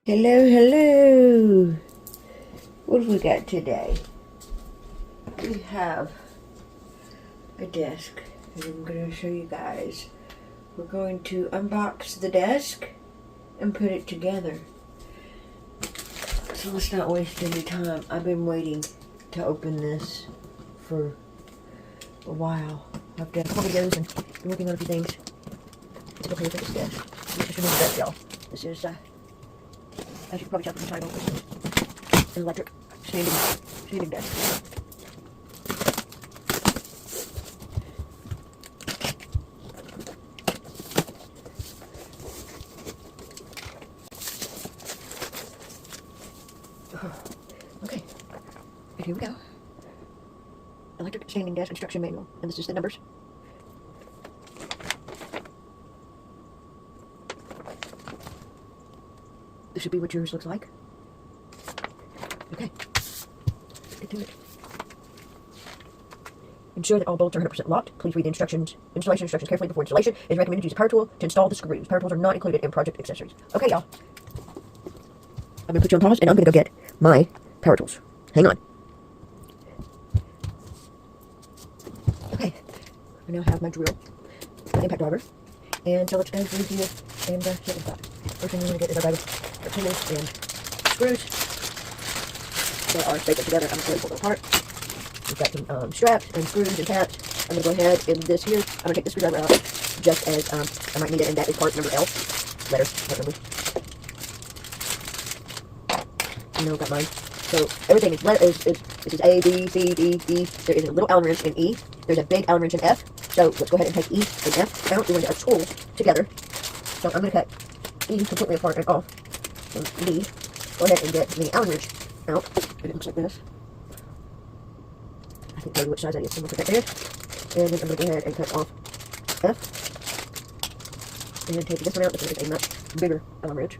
Hello, hello. What have we got today? We have a desk, and I'm going to show you guys. We're going to unbox the desk and put it together. So let's not waste any time. I've been waiting to open this for a while. I've done a couple videos and been working on a few things to prepare for this desk. Just remember that, y'all. This is, as you can probably tell from the title, this is an electric standing desk. Okay, and here we go. Electric standing desk instruction manual, and this is the numbers. This should be what yours looks like. Okay, let's get to it. Ensure that all bolts are 100% locked. Please read the installation instructions carefully before installation. It is recommended to use a power tool to install the screws. Power tools are not included in project accessories. Okay, y'all. I'm going to put you on pause, and I'm going to go get my power tools. Hang on. Okay, I now have my drill, my impact driver, and so let's go through here and get this out. First thing we're going to get is our bag of tools and screws. They are stapled together. I'm going to pull them apart. We've got some straps and screws and caps. I'm going to go ahead and this here, I'm going to take the screwdriver out just as I might need it, and that is part number L. Letters, part number. You know, got mine. So everything is this is A, B, C, D, E. There is a little Allen wrench in E. There's a big Allen wrench in F. So let's go ahead and take E and F out. We're going to get our tools together. So I'm going to cut E completely apart and off. And D, go ahead and get the Allen wrench out. And it looks like this. I can't tell you which size that is. So I'm going to put that there. And then I'm going to go ahead and cut off F. And then take this one out. This one is a much bigger Allen wrench.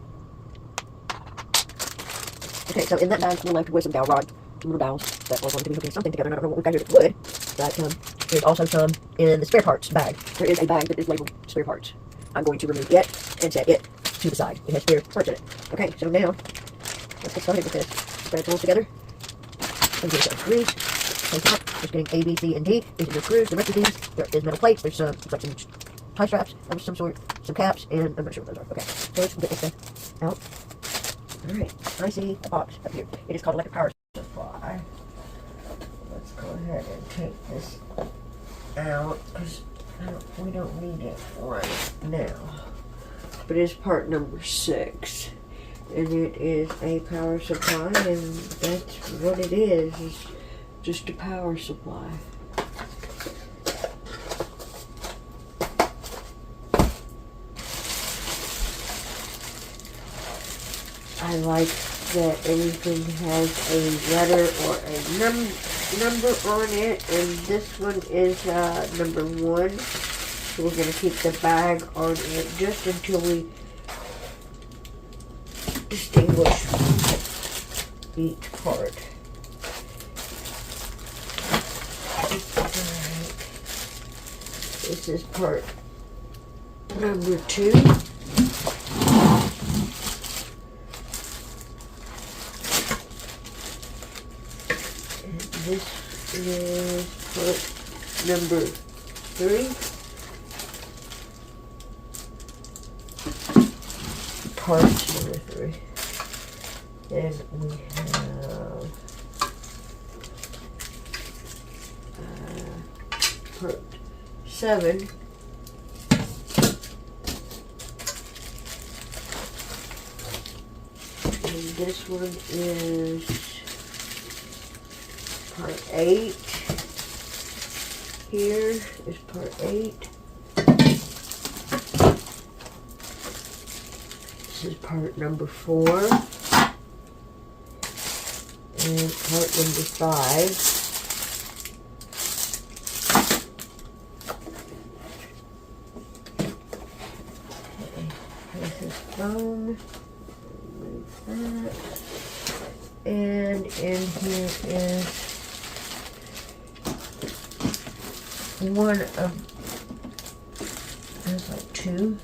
Okay, so in that bag, we're left with some dowel rod, some little dowels that we're going to be hooking something together. I don't know what we've got here with wood, but there's also some in the spare parts bag. There is a bag that is labeled spare parts. I'm going to remove it and set it to the side. It has spare parts in it. Okay, so now, let's get started with this. Spread the tools together. I'm getting some screws. On top, just getting A, B, C, and D. These are your screws. The rest of these, there is metal plates. There's some, like some tie straps of some sort, some caps, and I'm not sure what those are. Okay, so let's get this stuff out. Alright, I see a box up here. It is called electric power supply. Let's go ahead and take this out because we don't need it right now. But it is part number 6. And it is a power supply, and that's what it is just a power supply. I like that everything has a letter or a number on it, and this one is number 1. So we're going to keep the bag on it just until we distinguish each part. Alright. This is part number 2. This is part number 3. Part number 3. And we have part 7. And this one is part 8. Here is part 8. This is part number 4. And part number 5. Okay, this is foam. Remove that. And in here is one of, there's like 2.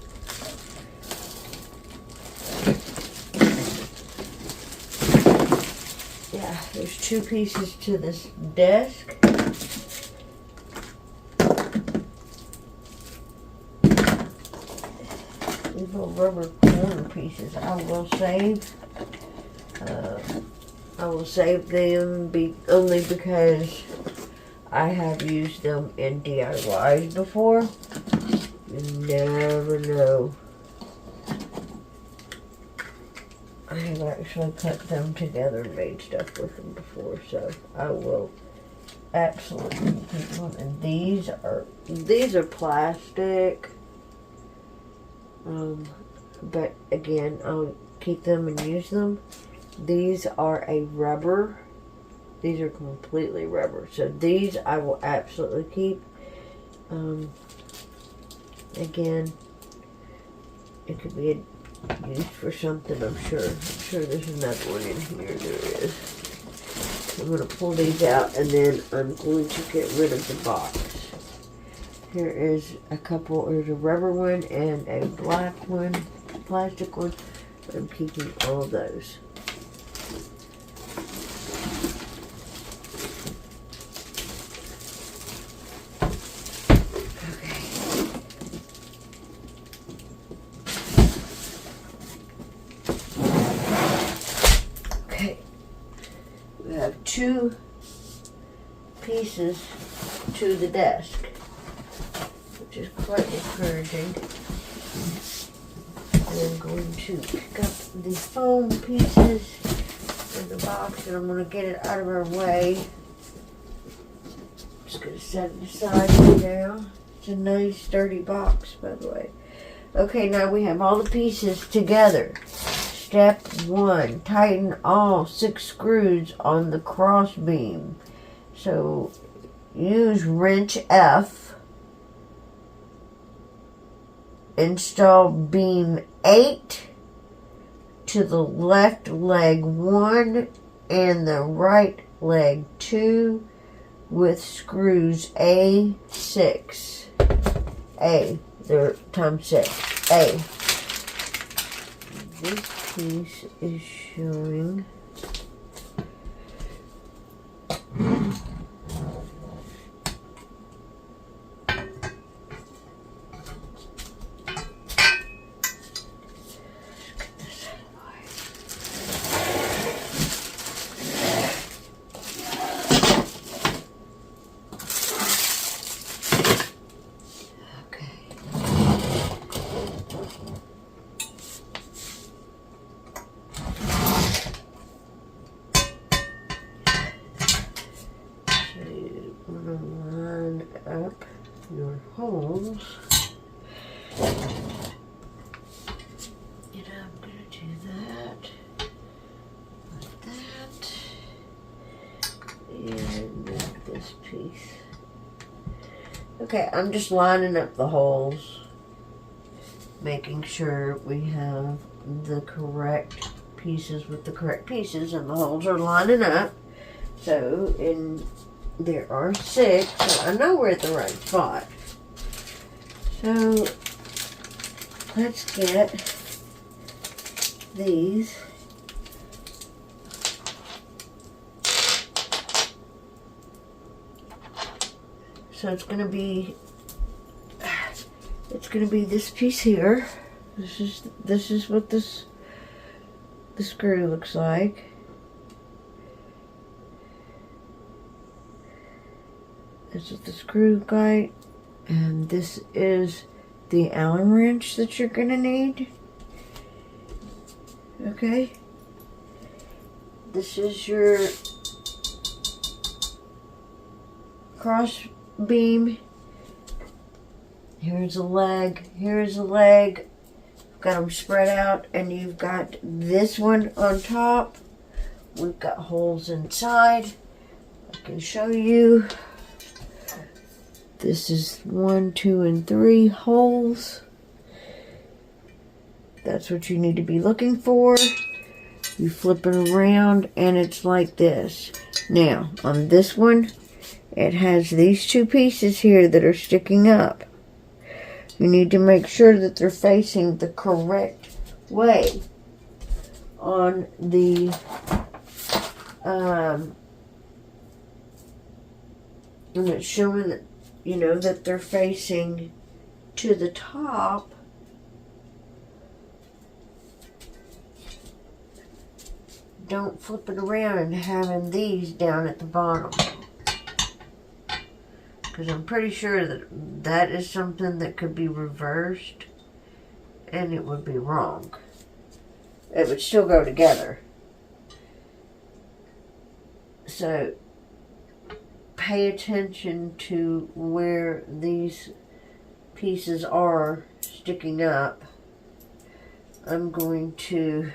there's 2 pieces to this desk. These little rubber corner pieces I will save. I will save them only because I have used them in DIYs before. You never know. I have actually put them together and made stuff with them before, so I will absolutely keep them. And these are plastic. But again, I'll keep them and use them. These are a rubber. These are completely rubber. So these I will absolutely keep. Again, it could be used for something, I'm sure. I'm sure there's another one in here. There is. I'm going to pull these out, and then I'm going to get rid of the box. Here is a couple. There's a rubber one and a black one, plastic one. I'm keeping all of those. Okay. We have 2 pieces to the desk, which is quite encouraging. And I'm going to pick up the foam pieces in the box, and I'm going to get it out of our way. Just going to set it aside for now. It's a nice sturdy box, by the way. Okay, now we have all the pieces together. Step 1, tighten all 6 screws on the cross beam. So use wrench F. Install beam 8 to the left leg 1 and the right leg 2 with screws A6. A, they're times 6. A. This piece is showing up your holes. And I'm going to do that, like that, and make this piece. Okay, I'm just lining up the holes, making sure we have the correct pieces with the correct pieces, and the holes are lining up. So, there are 6, so I know we're at the right spot. So, let's get these. So it's gonna be this piece here. This is what the screw looks like. This is the screw guide, and this is the Allen wrench that you're gonna need. Okay. This is your cross beam. Here's a leg. Here's a leg. Got them spread out, and you've got this one on top. We've got holes inside. I can show you. This is 1, 2, and 3 holes. That's what you need to be looking for. You flip it around, and it's like this. Now, on this one, it has these 2 pieces here that are sticking up. You need to make sure that they're facing the correct way on the And it's showing that, you know, that they're facing to the top. Don't flip it around and having these down at the bottom. Because I'm pretty sure that that is something that could be reversed and it would be wrong. It would still go together. So pay attention to where these pieces are sticking up. I'm going to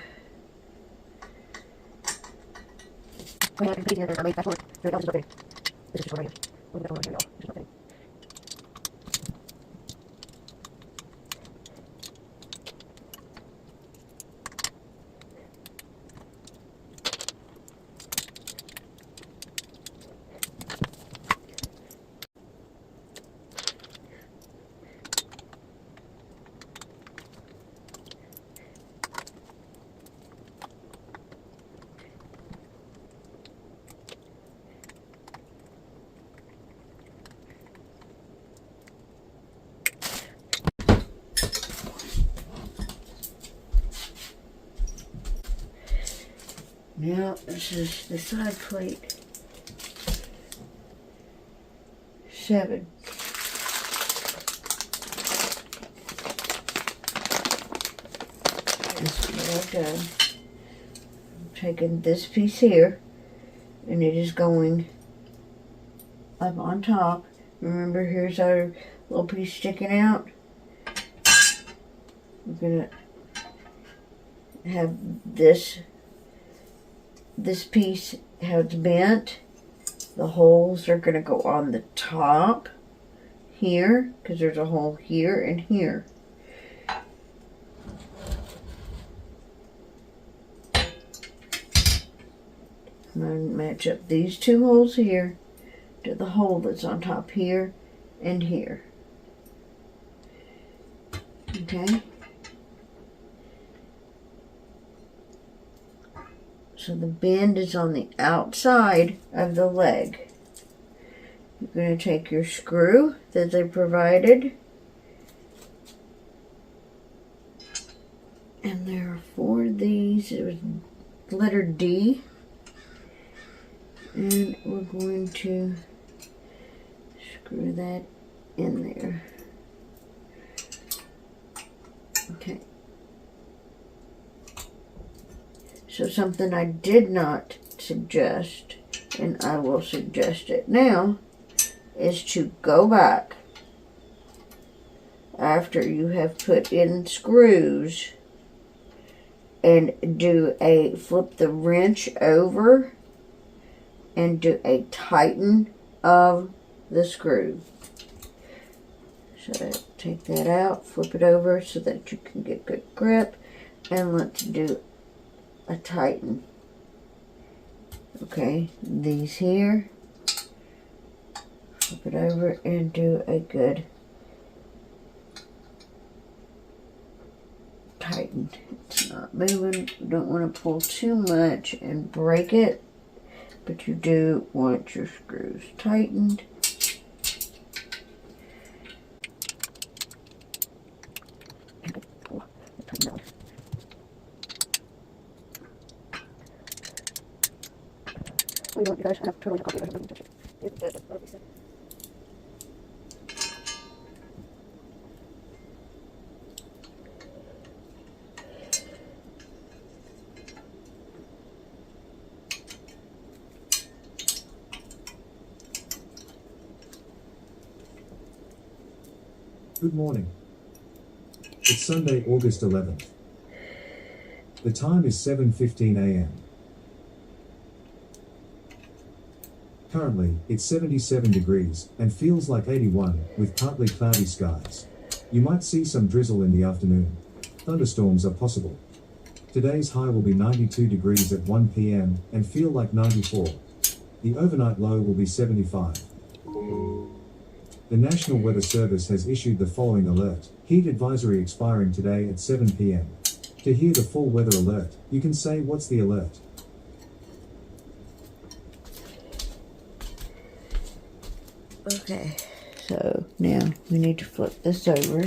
now, this is the side plate 7. This is what I've done. I'm taking this piece here, and it is going up on top. Remember, here's our little piece sticking out. We're gonna have this piece, how it's bent. The holes are going to go on the top here, because there's a hole here and here. I'm going to match up these 2 holes here to the hole that's on top here and here. Okay? So the bend is on the outside of the leg. You're going to take your screw that they provided. And there are 4 of these. It was letter D. And we're going to screw that in there. Okay. So something I did not suggest, and I will suggest it now, is to go back after you have put in screws and do a flip the wrench over and do a tighten of the screw. So take that out, flip it over so that you can get good grip, and let's do a tighten. Okay, these here, flip it over and do a good tighten. It's not moving. You don't want to pull too much and break it, but you do want your screws tightened. We don't, you guys have totally copy of it. Good morning. It's Sunday, August 11th. The time is 7:15 a.m. Currently, it's 77 degrees and feels like 81 with partly cloudy skies. You might see some drizzle in the afternoon. Thunderstorms are possible. Today's high will be 92 degrees at 1 p.m. and feel like 94. The overnight low will be 75. The National Weather Service has issued the following alert: heat advisory expiring today at 7 p.m. To hear the full weather alert, you can say, "What's the alert?" Okay, so now we need to flip this over.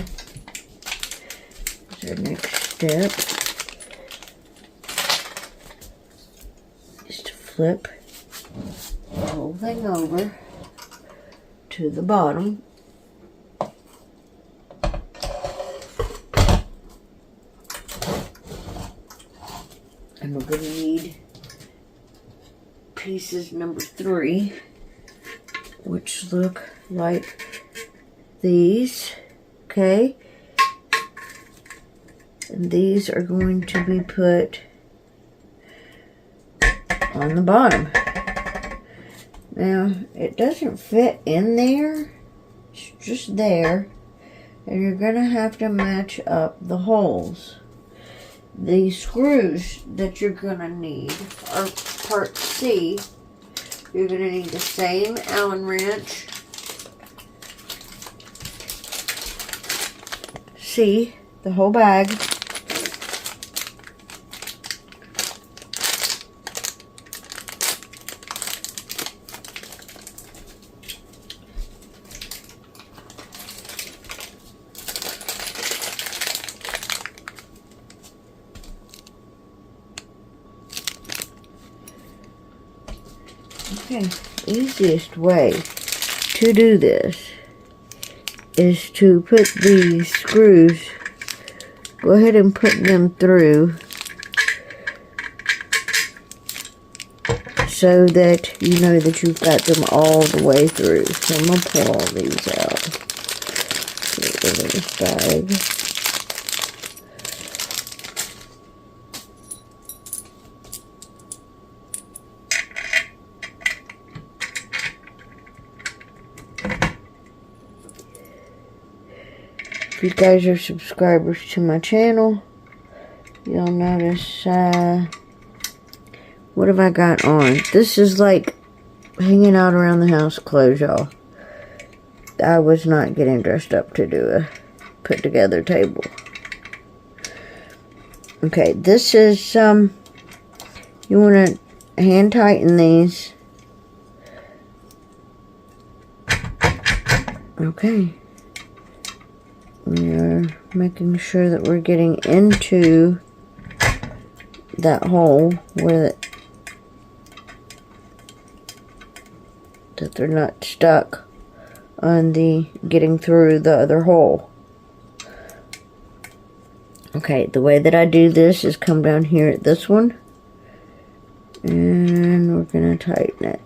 That's our next step. Is to flip the whole thing over to the bottom. And we're going to need pieces number 3, which look like these, okay? And these are going to be put on the bottom. Now, it doesn't fit in there, it's just there, and you're going to have to match up the holes. The screws that you're going to need are part C. You're going to need the same Allen wrench. C, the whole bag. Okay, easiest way to do this is to put these screws, go ahead and put them through so that you know that you've got them all the way through. So I'm going to pull all these out. Get rid of this bag. If you guys are subscribers to my channel, you'll notice, what have I got on? This is like hanging out around the house clothes, y'all. I was not getting dressed up to do a put together table. Okay, this is, you want to hand tighten these. Okay. We're making sure that we're getting into that hole where that they're not stuck on the getting through the other hole. Okay, the way that I do this is come down here at this one and we're going to tighten it.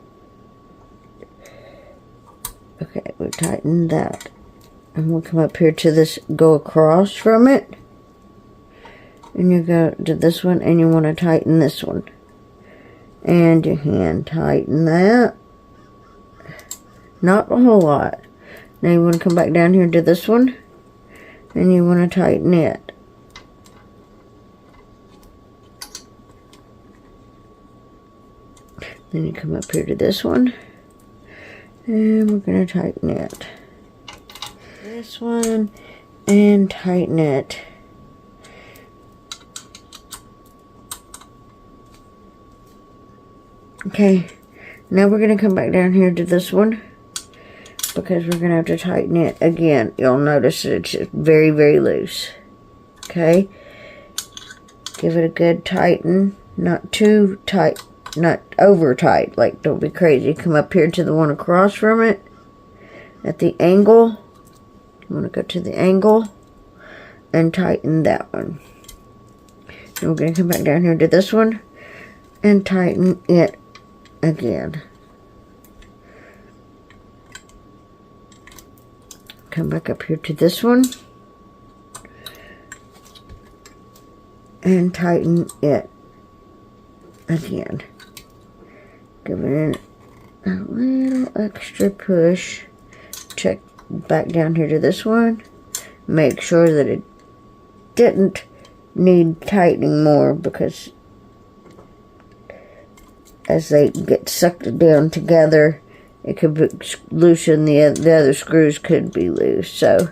Okay, we tightened that. And we'll come up here to this, go across from it. And you go to this one and you want to tighten this one. And you hand tighten that. Not a whole lot. Now you want to come back down here to this one. And you want to tighten it. Then you come up here to this one. And we're going to tighten it. This one and tighten it. Okay, now we're going to come back down here to this one because we're going to have to tighten it again. You'll notice that it's just very, very loose. Okay, give it a good tighten, not too tight, not over tight, like don't be crazy. Come up here to the one across from it at the angle. You want to go to the angle and tighten that one. And we're going to come back down here to this one and tighten it again. Come back up here to this one and tighten it again. Give it a little extra push. Check back down here to this one. Make sure that it didn't need tightening more because as they get sucked down together, it could be loosen. The other screws could be loose. So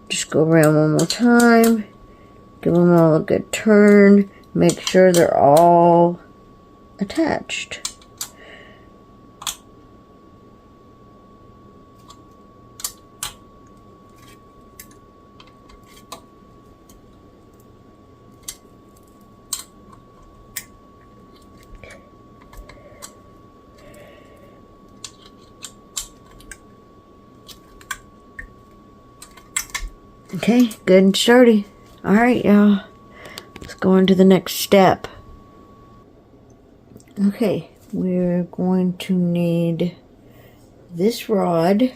just go around one more time. Give them all a good turn. Make sure they're all attached. Okay, good and sturdy. Alright, y'all. Let's go on to the next step. Okay, we're going to need this rod.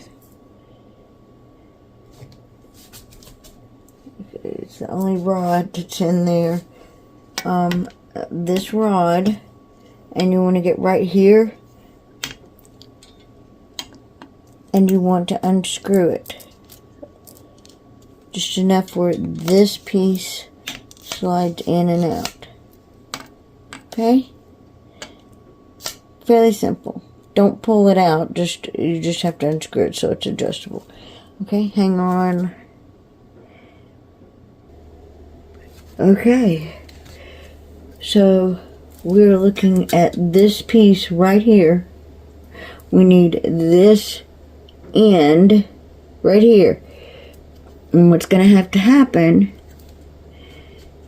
It's the only rod that's in there. This rod, and you want to get right here, and you want to unscrew it. Just enough where this piece slides in and out. Okay? Fairly simple. Don't pull it out. You just have to unscrew it so it's adjustable. Okay, hang on. Okay. So we're looking at this piece right here. We need this end right here. And what's going to have to happen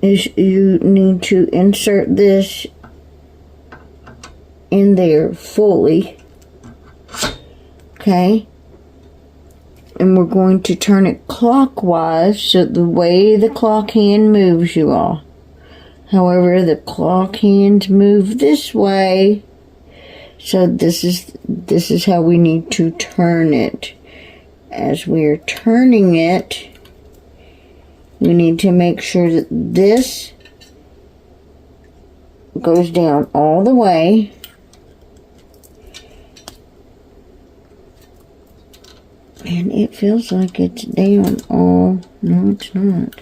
is you need to insert this in there fully. Okay? And we're going to turn it clockwise, so the way the clock hand moves, you all. However, the clock hands move this way. So this is how we need to turn it. As we're turning it, we need to make sure that this goes down all the way. And it feels like it's down all... No, it's not.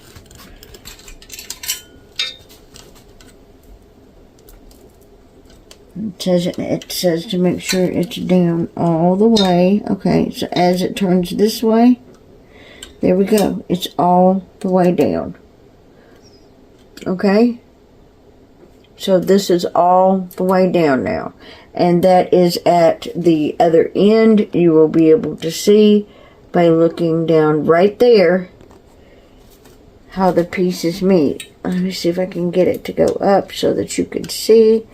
It says to make sure it's down all the way. Okay, so as it turns this way, there we go. It's all the way down. Okay? So this is all the way down now. And that is at the other end. You will be able to see by looking down right there how the pieces meet. Let me see if I can get it to go up so that you can see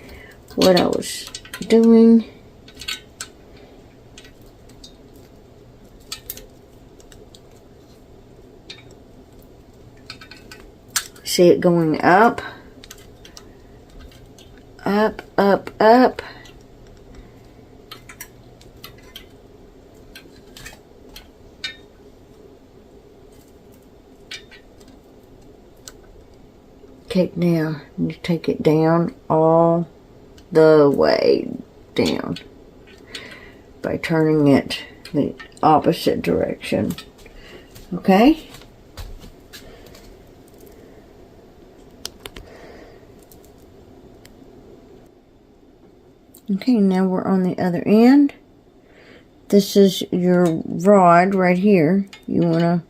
what I was doing. See it going up, up, up, up. Okay, now you take it down all the way down by turning it the opposite direction. Okay? Okay, now we're on the other end. This is your rod right here. You want to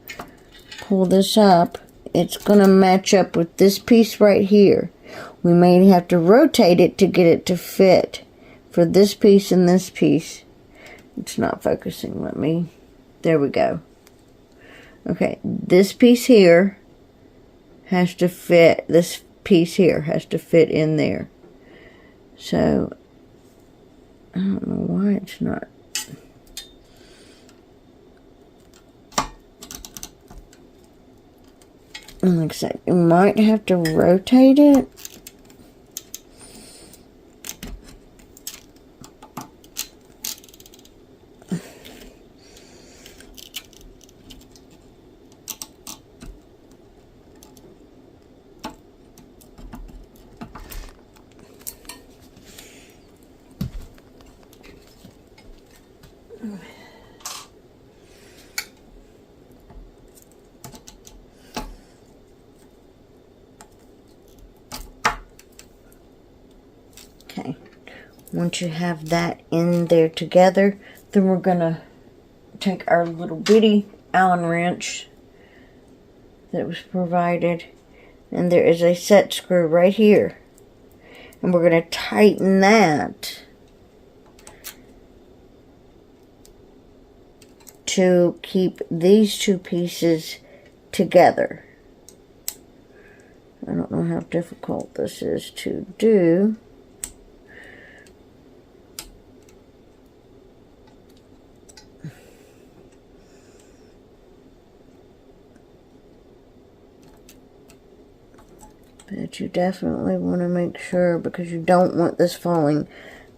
pull this up. It's going to match up with this piece right here. We may have to rotate it to get it to fit for this piece and this piece. It's not focusing. There we go. Okay, this piece here has to fit, this piece here has to fit in there. So, I don't know why it's not. Like I said, you might have to rotate it. Okay, once you have that in there together, then we're gonna take our little bitty Allen wrench that was provided, and there is a set screw right here, and we're gonna tighten that to keep these two pieces together. I don't know how difficult this is to do. definitely want to make sure, because you don't want this falling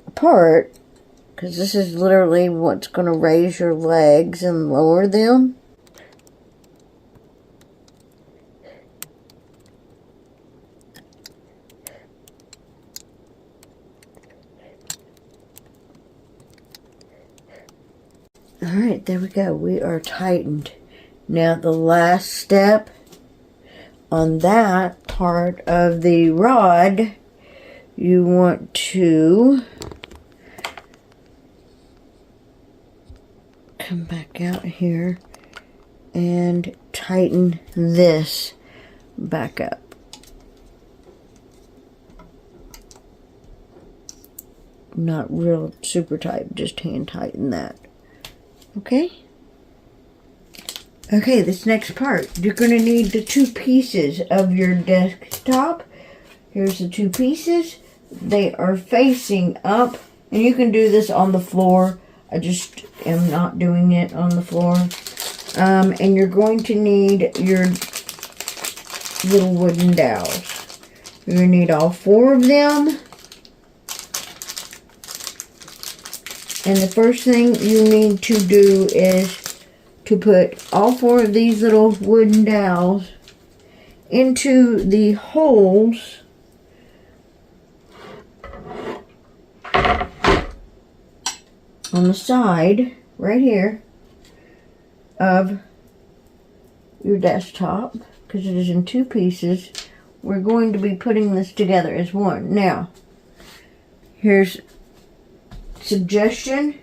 apart, because this is literally what's going to raise your legs and lower them. Alright, there we go. We are tightened. Now the last step on that part of the rod, you want to come back out here and tighten this back up. Not real super tight, just hand tighten that. Okay? Okay, this next part, you're going to need the 2 pieces of your desktop. Here's the 2 pieces. They are facing up, and you can do this on the floor. I just am not doing it on the floor. And you're going to need your little wooden dowels. You're going to need all 4 of them. And the first thing you need to do is to put all 4 of these little wooden dowels into the holes on the side, right here, of your desktop, because it is in 2 pieces. We're going to be putting this together as one. Now, here's suggestion.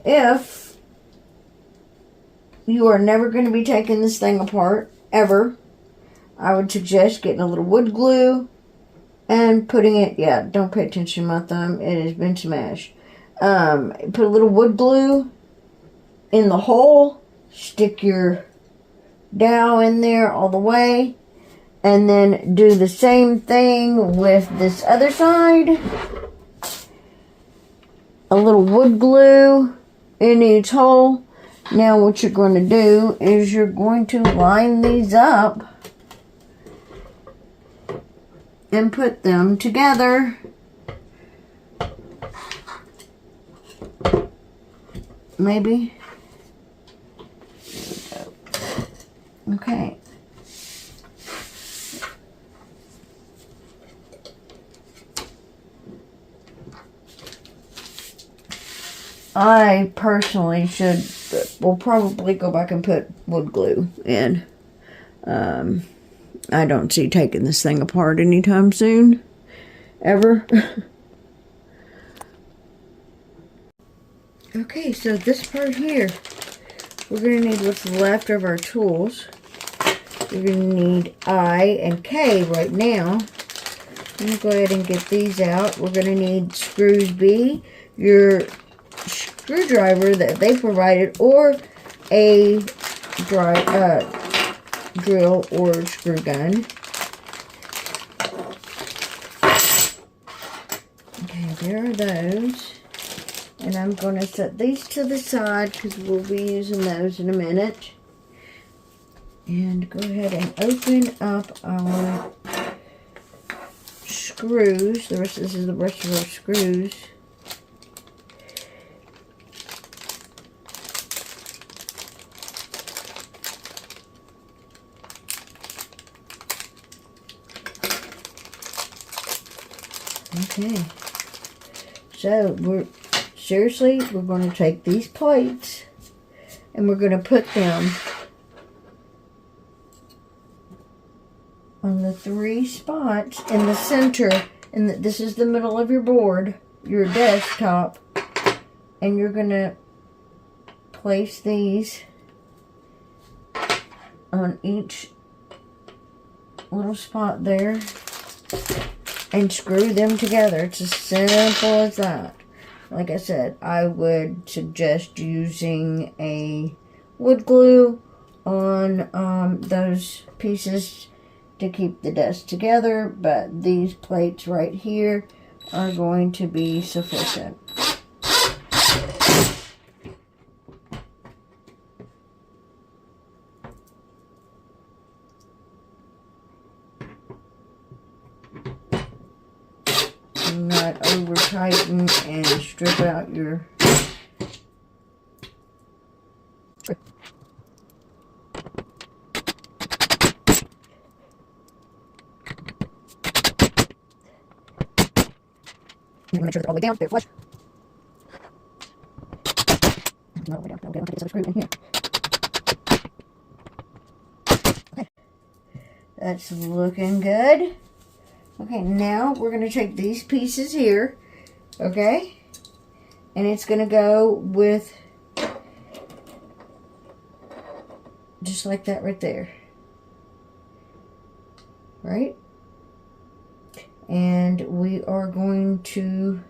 If you are never going to be taking this thing apart, ever, I would suggest getting a little wood glue and putting it, yeah, don't pay attention to my thumb, it has been smashed. Put a little wood glue in the hole, stick your dowel in there all the way, and then do the same thing with this other side. A little wood glue in each hole. Now what you're going to do is you're going to line these up and put them together. Maybe. There we go. Okay. I personally will probably go back and put wood glue in. I don't see taking this thing apart anytime soon. Ever. Okay, so this part here, we're going to need what's left of our tools. We're going to need I and K right now. I'm going to go ahead and get these out. We're going to need screws B, your screwdriver that they provided, or a drill or screw gun. Okay, there are those. And I'm going to set these to the side because we'll be using those in a minute. And go ahead and open up our screws. This is the rest of our screws. Okay, so we're going to take these plates and we're going to put them on the 3 spots in the center, and this is the middle of your board, your desktop, and you're going to place these on each little spot there and screw them together. It's as simple as that. Like I said, I would suggest using a wood glue on those pieces to keep the desk together, but these plates right here are going to be sufficient. not over tighten and strip out your Make sure they're all the way down, they're flush. Not all the way down. Okay, I'll take this other screw in here. Okay. That's looking good. Okay, now we're going to take these pieces here, okay? And it's going to go with just like that right there. Right? And we are going to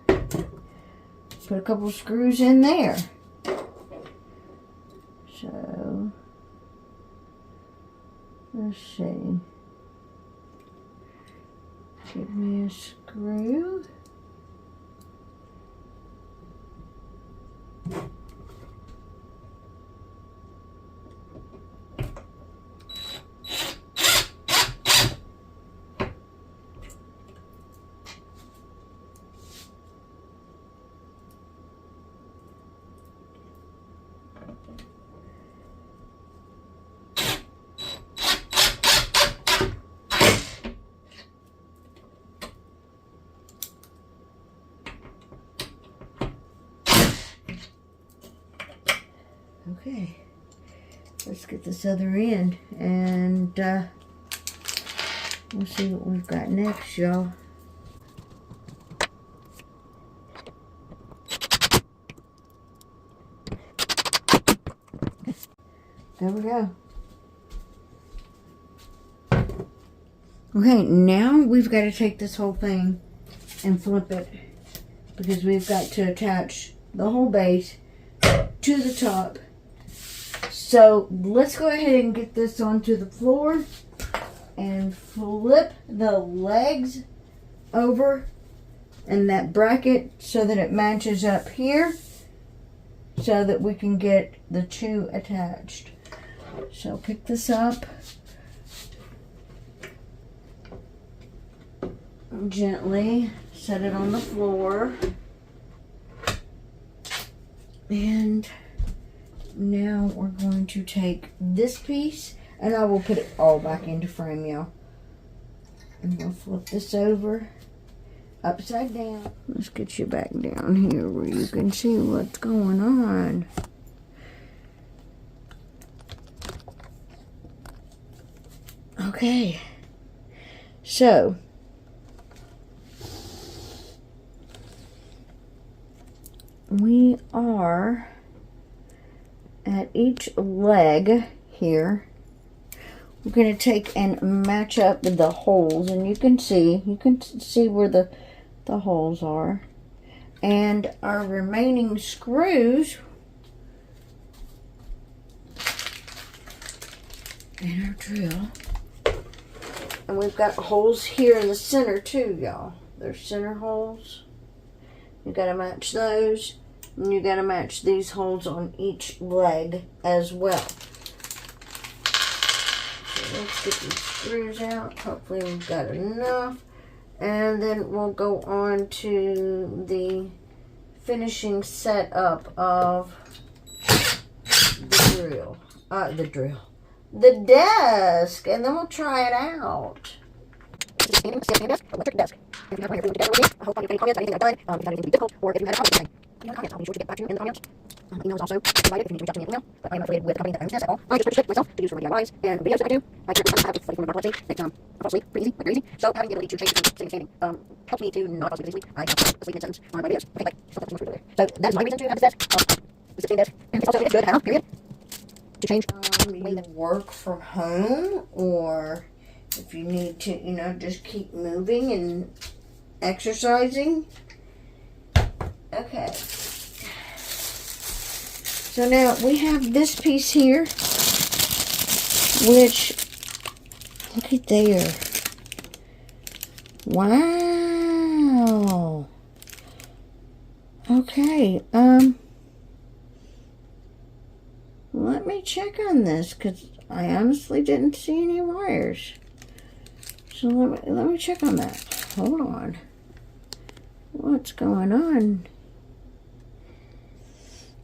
put a couple screws in there. So, let's see. Give me a screw. Okay, let's get this other end, and we'll see what we've got next, y'all. There we go. Okay, now we've got to take this whole thing and flip it, because we've got to attach the whole base to the top. So let's go ahead and get this onto the floor and flip the legs over and that bracket so that it matches up here so that we can get the two attached. So pick this up, gently set it on the floor, and now we're going to take this piece, and I will put it all back into frame, y'all. And we'll flip this over upside down. Let's get you back down here where you can see what's going on. Okay, so we are at each leg here. We're going to take and match up the holes, and you can see where the holes are, and our remaining screws and our drill. And we've got holes here in the center too, y'all. There's center holes. You got to match those. And you got to match these holes on each leg as well. So let's get these screws out. Hopefully we've got enough. And then we'll go on to the finishing setup of the desk. And then we'll try it out. Standing desk, electric desk. If you have one here, together with me. I hope you have any comments, anything I've done, if you have anything to be difficult, or if you have a comment, any other comments, I'll be sure to get back to you in the comments. Email is also provided if you need to reach out to me in email, but I am not affiliated with a company that owns this at all. I just purchased it myself to use for my DIYs and videos that I do. I currently have a funny form of narcolepsy that I fall asleep pretty easy, like crazy. So having the ability to change from sitting and standing helps me to not fall asleep easily. I have asleep in sentence on my videos. Okay, like something too much there. So that is my reason to have this desk. The standing desk. And it's also good to have, period. To change. You work from home, or if you need to, just keep moving and exercising. Okay. So now we have this piece here, which, look at there. Wow. Okay, let me check on this, because I honestly didn't see any wires. So let me check on that. Hold on. What's going on?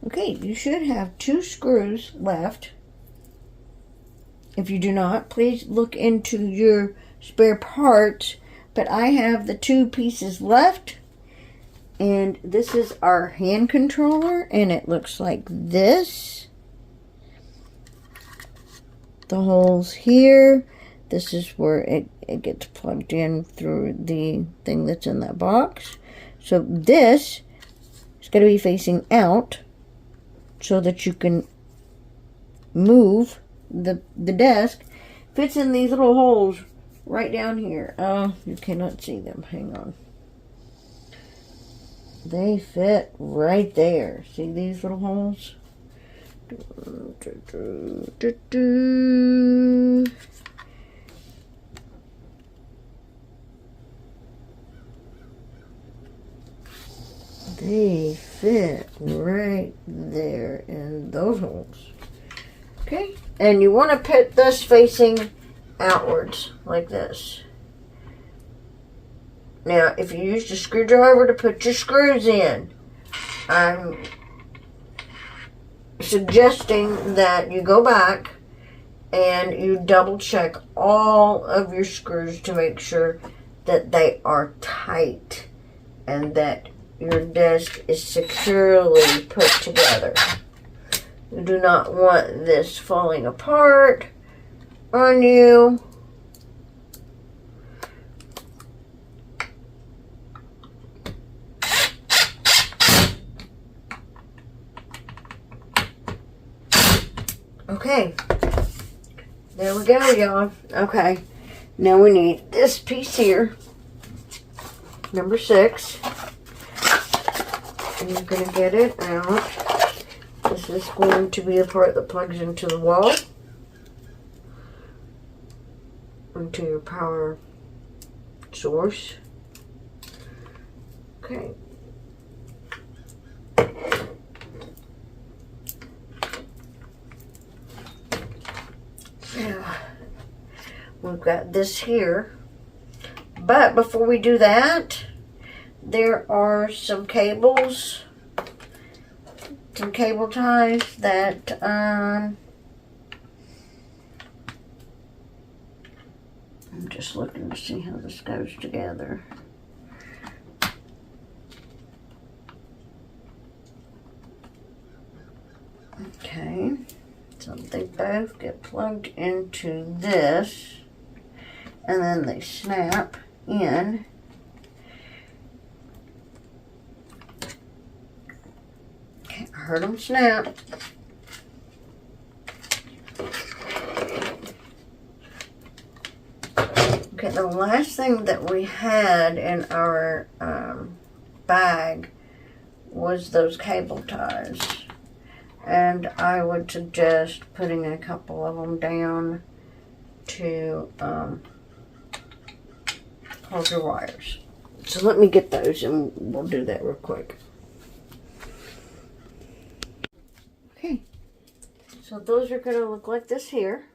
Okay, you should have 2 screws left. If you do not, please look into your spare parts. But I have the 2 pieces left. And this is our hand controller. And it looks like this. The holes here. This is where it gets plugged in through the thing that's in that box. So this is going to be facing out so that you can move the desk. Fits in these little holes right down here. Oh, you cannot see them. Hang on. They fit right there. See these little holes? They fit right there in those holes. Okay, and you want to put this facing outwards like this. Now, if you use the screwdriver to put your screws in, I'm suggesting that you go back and you double check all of your screws to make sure that they are tight and that your desk is securely put together. You do not want this falling apart on you. Okay, there we go, y'all. Okay, now we need this piece here, number 6. And you're going to get it out. This is going to be the part that plugs into the wall, into your power source. Okay. Now, we've got this here. But before we do that, there are some cables, some cable ties that I'm just looking to see how this goes together. Okay, so they both get plugged into this, and then they snap in. Okay, I heard them snap. Okay, the last thing that we had in our bag was those cable ties. And I would suggest putting a couple of them down to hold your wires. So let me get those and we'll do that real quick. Okay, so those are going to look like this here.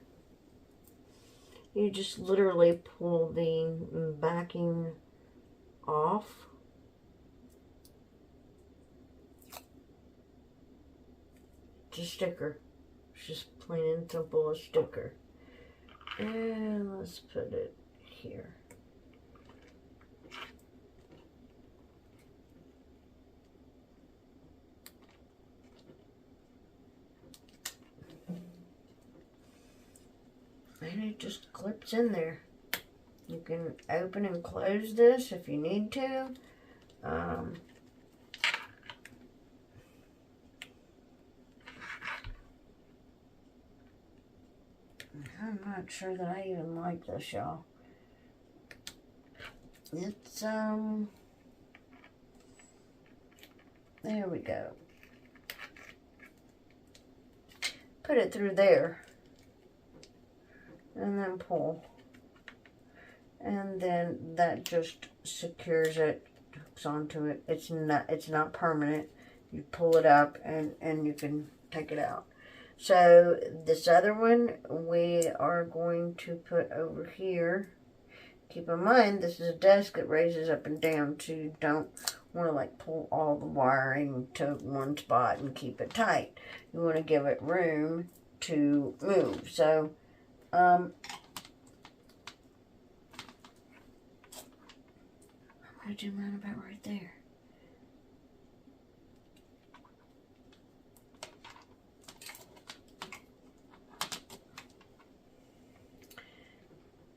You just literally pull the backing off. It's a sticker. It's just plain and simple a sticker. And let's put it here. And it just clips in there. You can open and close this if you need to. I'm not sure that I even like this, y'all. It's, there we go. Put it through there. And then pull. And then that just secures it, hooks onto it. It's not permanent. You pull it up and you can take it out. So this other one we are going to put over here. Keep in mind this is a desk that raises up and down, so you don't want to like pull all the wiring to one spot and keep it tight. You want to give it room to move. So, I'm going to do mine about right there.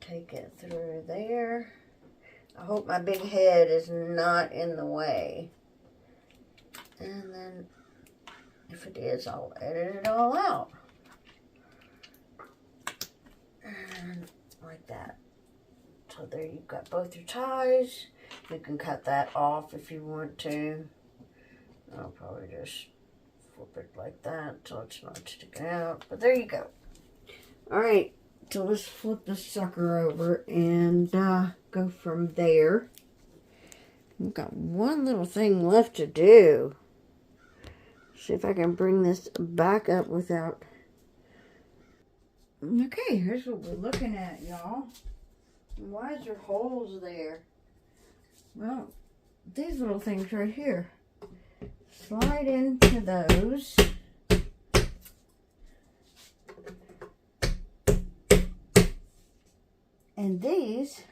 Take it through there. I hope my big head is not in the way. And then, if it is, I'll edit it all out. And like that. So there you've got both your ties. You can cut that off if you want to. I'll probably just flip it like that so it's not sticking out. But there you go. Alright, so let's flip this sucker over and go from there. We've got one little thing left to do. See if I can bring this back up without... Okay, here's what we're looking at, y'all. Why is there holes there? Well, these little things right here. Slide into those. And these,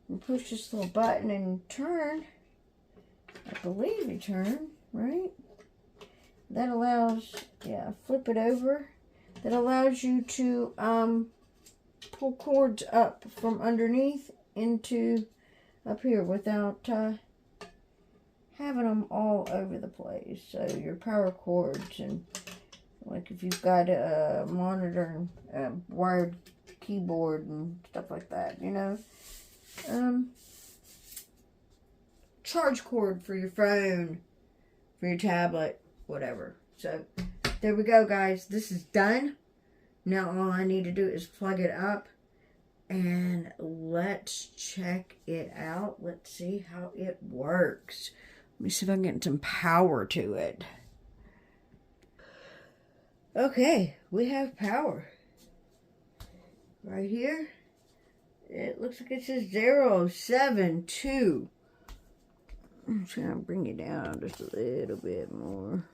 you push this little button and turn. I believe you turn, right? That allows, yeah, flip it over. That allows you to pull cords up from underneath into up here without having them all over the place. So your power cords, and like if you've got a monitor and a wired keyboard and stuff like that, you know. Charge cord for your phone, for your tablet, whatever. So there we go, guys. This is done. Now all I need to do is plug it up and let's check it out. Let's see how it works. Let me see if I can get some power to it. Okay, we have power. Right here, it looks like it says 072. I'm trying to bring it down just a little bit more.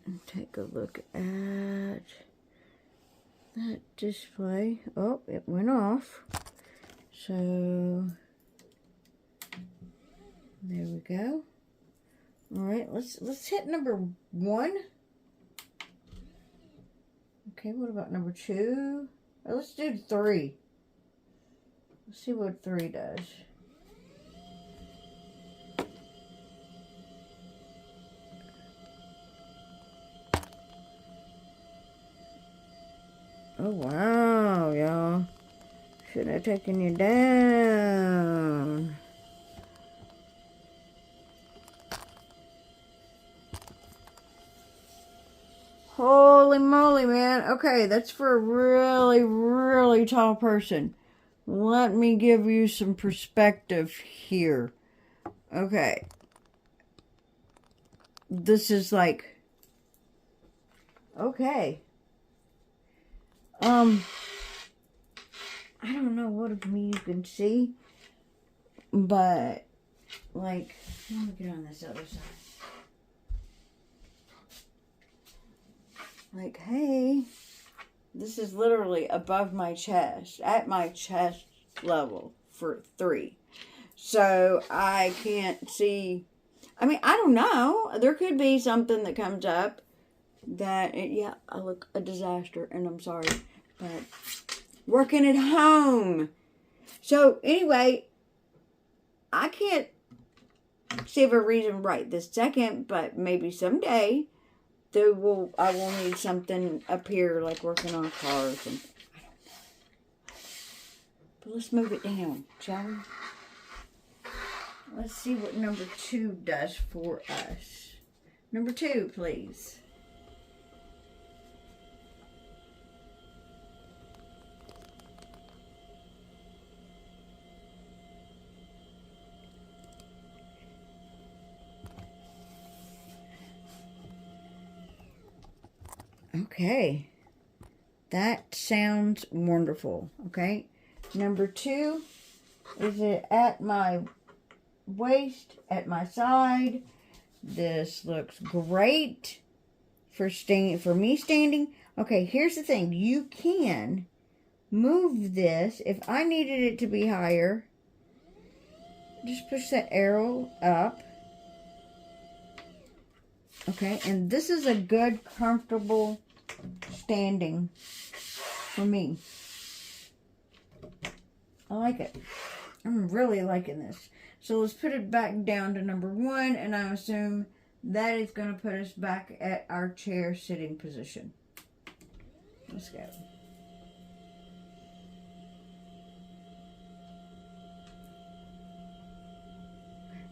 And take a look at that display. Oh, it went off. So, there we go. All right, let's hit number 1. Okay, what about number 2? Let's do 3. Let's see what 3 does. Oh, wow, y'all. Should have taken you down. Holy moly, man. Okay, that's for a really, really tall person. Let me give you some perspective here. Okay. This is like... Okay. I don't know what of me you can see. But, like... Let me get on this other side. Like, hey, this is literally above my chest, at my chest level for 3. So I can't see, I mean, I don't know. There could be something that comes up that, yeah, I look a disaster, and I'm sorry, but working at home. So anyway, I can't see of a reason right this second, but maybe someday I will need something up here, like working on cars, and I don't know. But let's move it down, shall we? Let's see what number 2 does for us. Number 2, please. Okay, that sounds wonderful. Okay, number 2 Is it at my waist, at my side? This looks great for me standing. Okay, here's the thing. You can move this. If I needed it to be higher, just push that arrow up. Okay, and this is a good, comfortable standing for me. I like it. I'm really liking this. So let's put it back down to number 1, and I assume that is going to put us back at our chair sitting position. Let's go.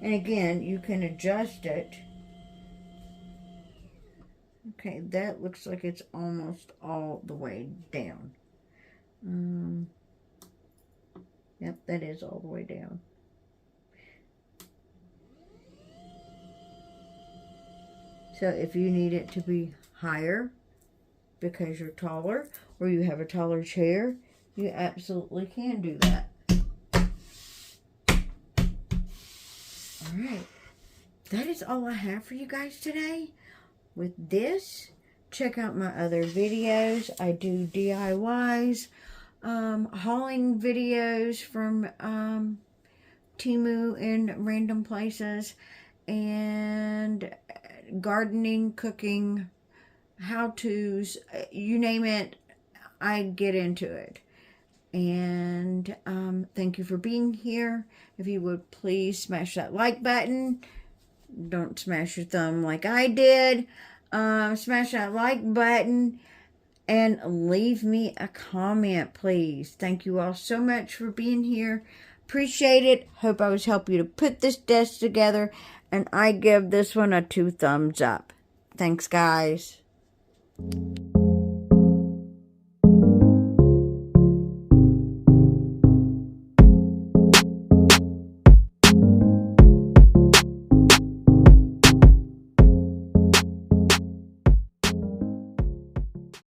And again, you can adjust it. Okay, that looks like it's almost all the way down. Yep, that is all the way down. So if you need it to be higher because you're taller or you have a taller chair, you absolutely can do that. All right. That is all I have for you guys today. With this, check out my other videos. I do DIYs, hauling videos from Temu and random places, and gardening, cooking, how-tos, you name it, I get into it. And thank you for being here. If you would please smash that like button. Don't smash your thumb like I did. Smash that like button and leave me a comment, please. Thank you all so much for being here. Appreciate it. Hope I was helping you to put this desk together. And I give this one a 2 thumbs up. Thanks, guys.